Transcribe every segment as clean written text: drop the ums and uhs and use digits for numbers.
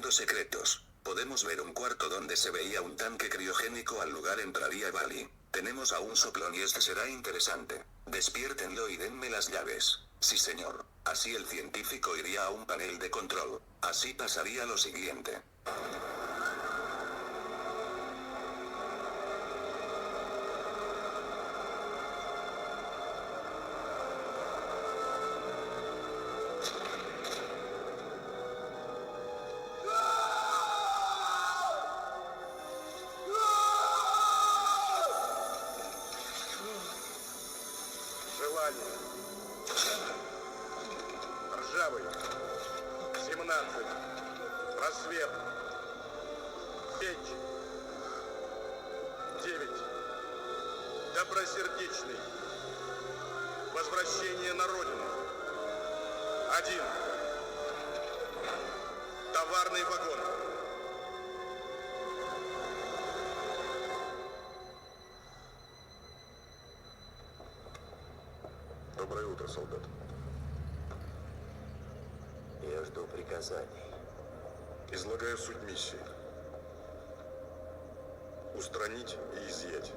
descubriendo secretos. Podemos ver un cuarto donde se veía un tanque criogénico. Al lugar entraría Bali. Tenemos a un soplón y este será interesante. Despiértenlo y denme las llaves. Sí señor. Así el científico iría a un panel de control. Así pasaría lo siguiente. Желание. Ржавый. 17. Просвет. Печь. 9. Добросердечный. Возвращение на родину. 1. Товарный вагон. Доброе утро, солдат. Я жду приказаний. Излагаю суть миссии. Устранить и изъять.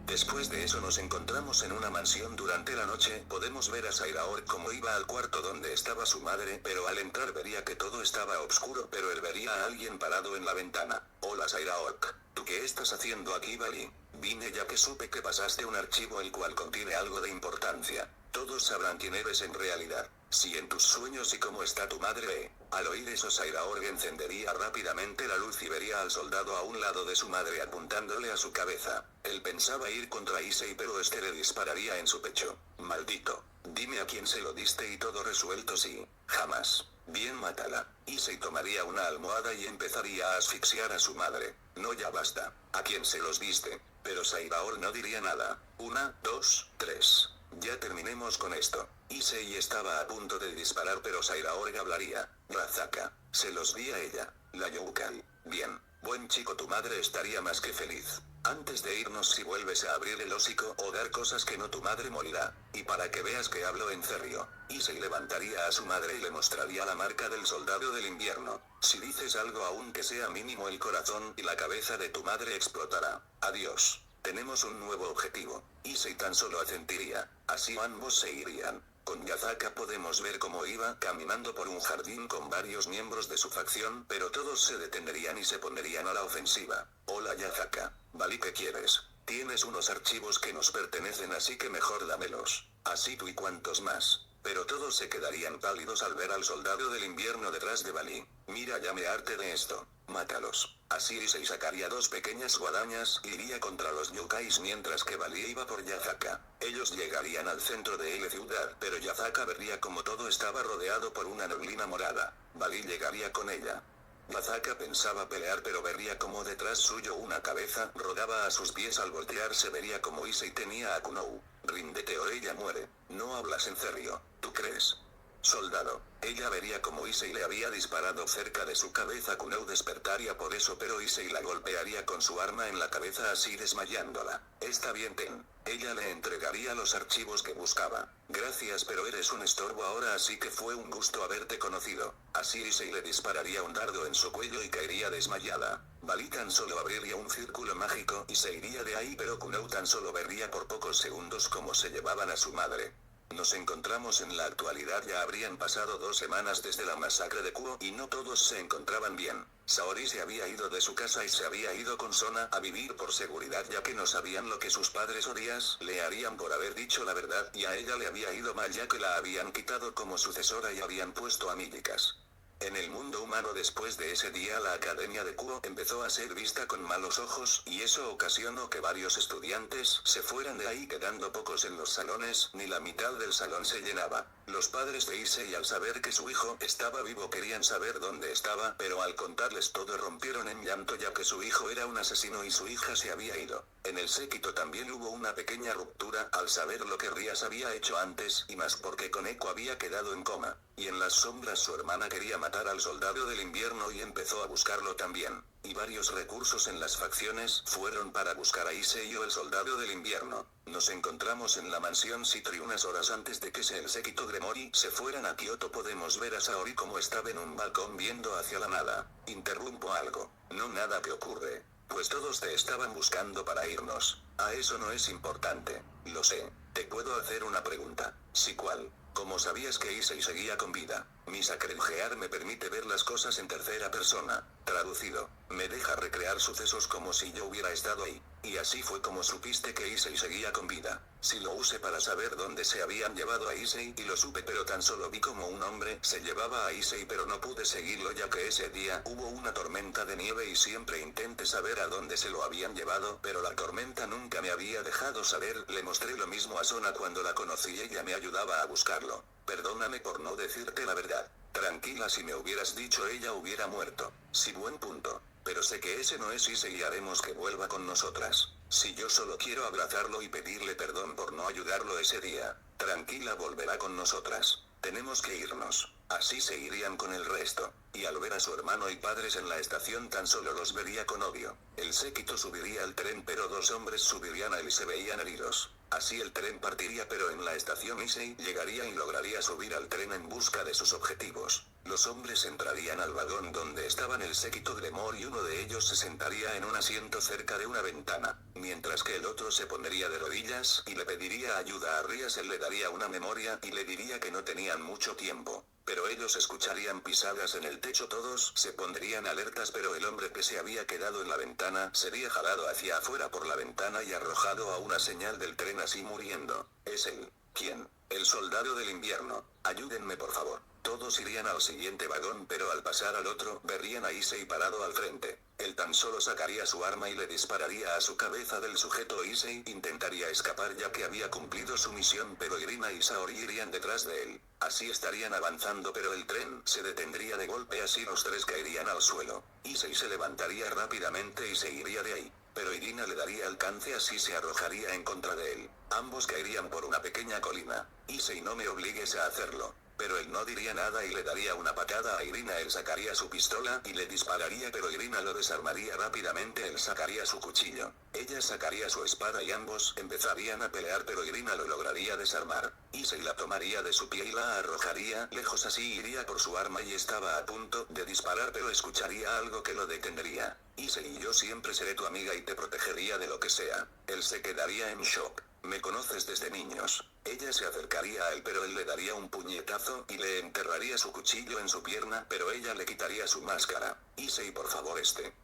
Después de eso nos encontramos en una mansión durante la noche. Podemos ver a Sairaor como iba al cuarto donde estaba su madre, pero al entrar vería que todo estaba oscuro, pero él vería a alguien parado en la ventana. Hola Sairaor, ¿tú qué estás haciendo aquí, Bali? Vine ya que supe que pasaste un archivo el cual contiene algo de importancia. Todos sabrán quién eres en realidad. Si en tus sueños y cómo está tu madre. Al oír eso Sairaor encendería rápidamente la luz y vería al soldado a un lado de su madre apuntándole a su cabeza. Él pensaba ir contra Issei pero este le dispararía en su pecho. Maldito. Dime a quién se lo diste y todo resuelto sí. Jamás. Bien, mátala. Issei tomaría una almohada y empezaría a asfixiar a su madre. No, ya basta. ¿A quién se los diste? Pero Sairaor no diría nada. 1, 2, 3. Ya terminemos con esto. Issei estaba a punto de disparar pero Sairaor hablaría. Razaka. Se los di a ella. La Youkai. Bien. Buen chico, tu madre estaría más que feliz. Antes de irnos, si vuelves a abrir el hocico o dar cosas que no, tu madre morirá. Y para que veas que hablo en serio. Issei levantaría a su madre y le mostraría la marca del soldado del invierno. Si dices algo aunque sea mínimo, el corazón y la cabeza de tu madre explotará. Adiós. Tenemos un nuevo objetivo. Issei tan solo asentiría. Así ambos se irían. Con Yazaka podemos ver cómo iba caminando por un jardín con varios miembros de su facción, pero todos se detendrían y se pondrían a la ofensiva. Hola Yazaka. Vale, ¿qué quieres? Tienes unos archivos que nos pertenecen, así que mejor dámelos. Así tú y cuantos más. Pero todos se quedarían pálidos al ver al soldado del invierno detrás de Bali. Mira, ya me harté de esto. Mátalos. Así Issei sacaría 2 pequeñas guadañas y iría contra los yokais mientras que Bali iba por Yazaka. Ellos llegarían al centro de la ciudad, pero Yazaka vería como todo estaba rodeado por una neblina morada. Bali llegaría con ella. Yazaka pensaba pelear pero vería como detrás suyo una cabeza rodaba a sus pies. Al voltearse vería como Issei tenía a Kunou. Ríndete o ella muere. No hablas en serio, ¿tú crees? Soldado. Ella vería como Issei le había disparado cerca de su cabeza. Kunou despertaría por eso, pero Issei la golpearía con su arma en la cabeza, así desmayándola. Está bien, ten. Ella le entregaría los archivos que buscaba. Gracias, pero eres un estorbo ahora, así que fue un gusto haberte conocido. Así Issei le dispararía un dardo en su cuello y caería desmayada. Bali tan solo abriría un círculo mágico y se iría de ahí, pero Kunou tan solo vería por pocos segundos cómo se llevaban a su madre. Nos encontramos en la actualidad. Ya habrían pasado 2 semanas desde la masacre de Kuo y no todos se encontraban bien. Saori se había ido de su casa y se había ido con Sona a vivir por seguridad, ya que no sabían lo que sus padres Odias le harían por haber dicho la verdad, y a ella le había ido mal ya que la habían quitado como sucesora y habían puesto a Milikas. En el mundo humano, después de ese día, la academia de Kuo empezó a ser vista con malos ojos, y eso ocasionó que varios estudiantes se fueran de ahí, quedando pocos en los salones. Ni la mitad del salón se llenaba. Los padres de Issei, al saber que su hijo estaba vivo, querían saber dónde estaba, pero al contarles todo rompieron en llanto, ya que su hijo era un asesino y su hija se había ido. En el séquito también hubo una pequeña ruptura al saber lo que Rías había hecho antes, y más porque Koneko había quedado en coma. Y en las sombras su hermana quería matar al soldado del invierno y empezó a buscarlo también. y varios recursos en las facciones fueron para buscar a Issei o el soldado del invierno. Nos encontramos en la mansión Citri unas horas antes de que el séquito Gremori se fueran a Kioto. Podemos ver a Saori como estaba en un balcón viendo hacia la nada. Interrumpo algo. No, nada que ocurre. Pues todos te estaban buscando para irnos. Eso no es importante. Lo sé. Te puedo hacer una pregunta. ¿Sí cuál? ¿Cómo sabías que Issei seguía con vida? Mi sacrengear me permite ver las cosas en tercera persona. Traducido, me deja recrear sucesos como si yo hubiera estado ahí. Y así fue como supiste que Issei seguía con vida. Si lo usé para saber dónde se habían llevado a Issei, y lo supe, pero tan solo vi como un hombre se llevaba a Issei, pero no pude seguirlo ya que ese día hubo una tormenta de nieve y siempre intenté saber a dónde se lo habían llevado, pero la tormenta nunca me había dejado saber. Le mostré lo mismo a Sona cuando la conocí y ella me ayudaba a buscarlo. Perdóname por no decirte la verdad. Tranquila, si me hubieras dicho ella hubiera muerto. Sí, buen punto. Pero sé que ese no es Issei y haremos que vuelva con nosotras. Si yo solo quiero abrazarlo y pedirle perdón por no ayudarlo ese día. Tranquila, volverá con nosotras. Tenemos que irnos. Así se irían con el resto. Y al ver a su hermano y padres en la estación tan solo los vería con odio. El séquito subiría al tren, pero dos hombres subirían a él y se veían heridos. Así el tren partiría, pero en la estación Issei llegaría y lograría subir al tren en busca de sus objetivos. Los hombres entrarían al vagón donde estaban el séquito Gremor y uno de ellos se sentaría en un asiento cerca de una ventana, mientras que el otro se pondría de rodillas y le pediría ayuda a Rías. Él le daría una memoria y le diría que no tenían mucho tiempo. Pero ellos escucharían pisadas en el techo, todos se pondrían alertas, pero el hombre que se había quedado en la ventana sería jalado hacia afuera por la ventana y arrojado a una señal del tren, así muriendo. Es él. ¿Quién? El soldado del invierno. Ayúdenme por favor. Todos irían al siguiente vagón, pero al pasar al otro, verían a Issei parado al frente. Él tan solo sacaría su arma y le dispararía a su cabeza del sujeto. Issei intentaría escapar ya que había cumplido su misión, pero Irina y Saori irían detrás de él. Así estarían avanzando, pero el tren se detendría de golpe, así los tres caerían al suelo. Issei se levantaría rápidamente y se iría de ahí. Pero Irina le daría alcance, así se arrojaría en contra de él. Ambos caerían por una pequeña colina. Issei, no me obligues a hacerlo. Pero él no diría nada y le daría una patada a Irina. Él sacaría su pistola y le dispararía, pero Irina lo desarmaría rápidamente. Él sacaría su cuchillo. Ella sacaría su espada y ambos empezarían a pelear, pero Irina lo lograría desarmar. Issei la tomaría de su pie y la arrojaría lejos, así iría por su arma y estaba a punto de disparar, pero escucharía algo que lo detendría. Issei, yo siempre seré tu amiga y te protegería de lo que sea. Él se quedaría en shock. Me conoces desde niños. Ella se acercaría a él, pero él le daría un puñetazo y le enterraría su cuchillo en su pierna, pero ella le quitaría su máscara. Issei, por favor.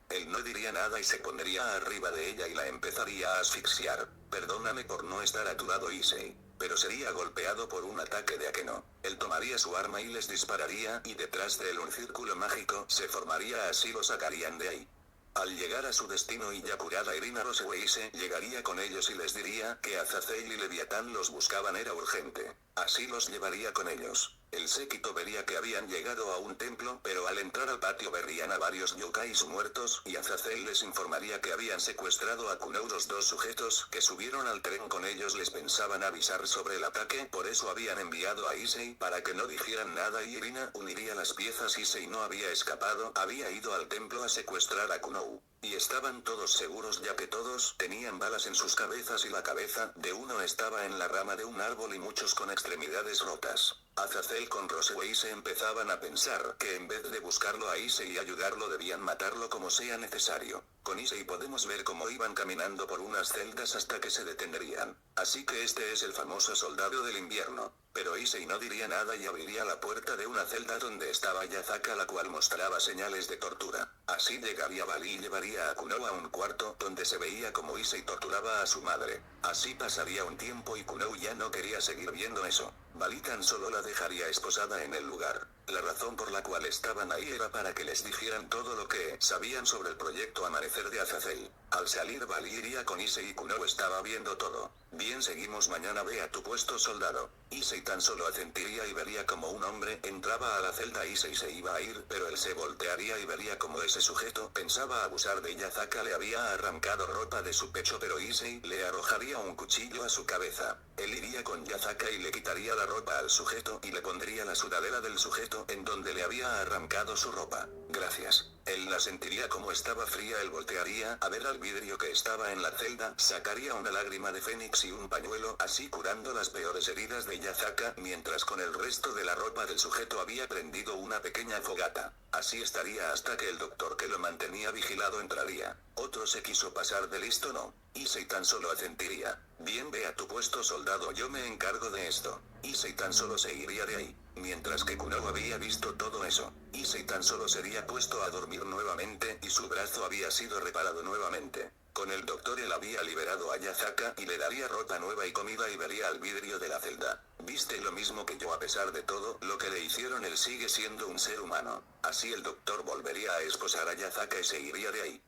Él no diría nada y se pondría arriba de ella y la empezaría a asfixiar. Perdóname por no estar a tu lado, Issei. Pero sería golpeado por un ataque de Akeno. Él tomaría su arma y les dispararía, y detrás de él un círculo mágico se formaría, así lo sacarían de ahí. Al llegar a su destino y ya curada, Irina Roseweise llegaría con ellos y les diría que Azazel y Leviatán los buscaban, era urgente. Así los llevaría con ellos. El séquito vería que habían llegado a un templo, pero al entrar al patio verían a varios yokais muertos, y Azazel les informaría que habían secuestrado a Kunou. Los dos sujetos que subieron al tren con ellos les pensaban avisar sobre el ataque, por eso habían enviado a Issei para que no dijeran nada, y Irina uniría las piezas. Issei no había escapado, había ido al templo a secuestrar a Kunou. Y estaban todos seguros ya que todos tenían balas en sus cabezas y la cabeza de uno estaba en la rama de un árbol y muchos con extremidades rotas. Azazel con Roseweise empezaban a pensar que en vez de buscarlo a Issei y ayudarlo debían matarlo como sea necesario. Con Issei podemos ver cómo iban caminando por unas celdas hasta que se detendrían. Así que este es el famoso soldado del invierno. Pero Issei no diría nada y abriría la puerta de una celda donde estaba Yazaka, la cual mostraba señales de tortura. Así llegaría Bali y llevaría a Kunou a un cuarto donde se veía como Issei torturaba a su madre. Así pasaría un tiempo y Kunou ya no quería seguir viendo eso. Bali tan solo la dejaría esposada en el lugar. La razón por la cual estaban ahí era para que les dijeran todo lo que sabían sobre el proyecto Amanecer de Azazel. Al salir Valiria con Issei y Kuno estaba viendo todo. Bien, seguimos. Mañana ve a tu puesto, soldado. Issei tan solo asentiría y vería como un hombre entraba a la celda. Issei se iba a ir, pero él se voltearía y vería como ese sujeto pensaba abusar de Yazaka. Le había arrancado ropa de su pecho, pero Issei le arrojaría un cuchillo a su cabeza. Él iría con Yazaka y le quitaría la ropa al sujeto y le pondría la sudadera del sujeto en donde le había arrancado su ropa. Gracias. Él la sentiría como estaba fría. Él voltearía a ver al vidrio que estaba en la celda, sacaría una lágrima de fénix y un pañuelo, así curando las peores heridas de Yazaka, mientras con el resto de la ropa del sujeto había prendido una pequeña fogata. Así estaría hasta que el doctor que lo mantenía vigilado entraría. Otro se quiso pasar de listo. No. Issei tan solo asentiría. Bien, ve a tu puesto, soldado, yo me encargo de esto. Issei tan solo se iría de ahí. Mientras que Kuno había visto todo eso, Issei tan solo sería puesto a dormir nuevamente y su brazo había sido reparado nuevamente. Con el doctor él había liberado a Yazaka y le daría ropa nueva y comida y vería al vidrio de la celda. Viste lo mismo que yo. A pesar de todo lo que le hicieron, él sigue siendo un ser humano. Así el doctor volvería a esposar a Yazaka y se iría de ahí.